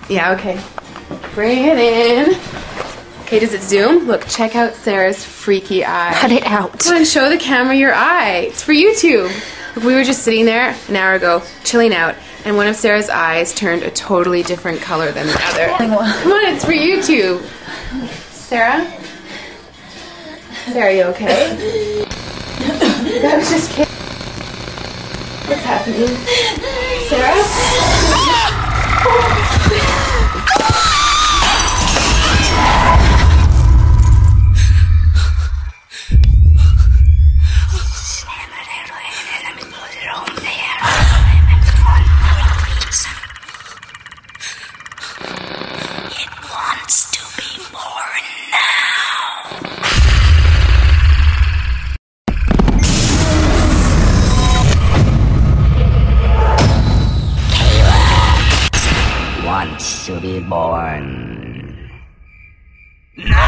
Yeah, okay. Bring it in. Okay, does it zoom? Look, check out Sarah's freaky eye. Cut it out. Come on, show the camera your eye. It's for YouTube. Look, we were just sitting there an hour ago, chilling out, and one of Sarah's eyes turned a totally different color than the other. Come on, it's for YouTube. Sarah? Sarah, are you okay? That was just kidding. What's happening? Sarah? It wants to be born now. Kayla wants to be born. No!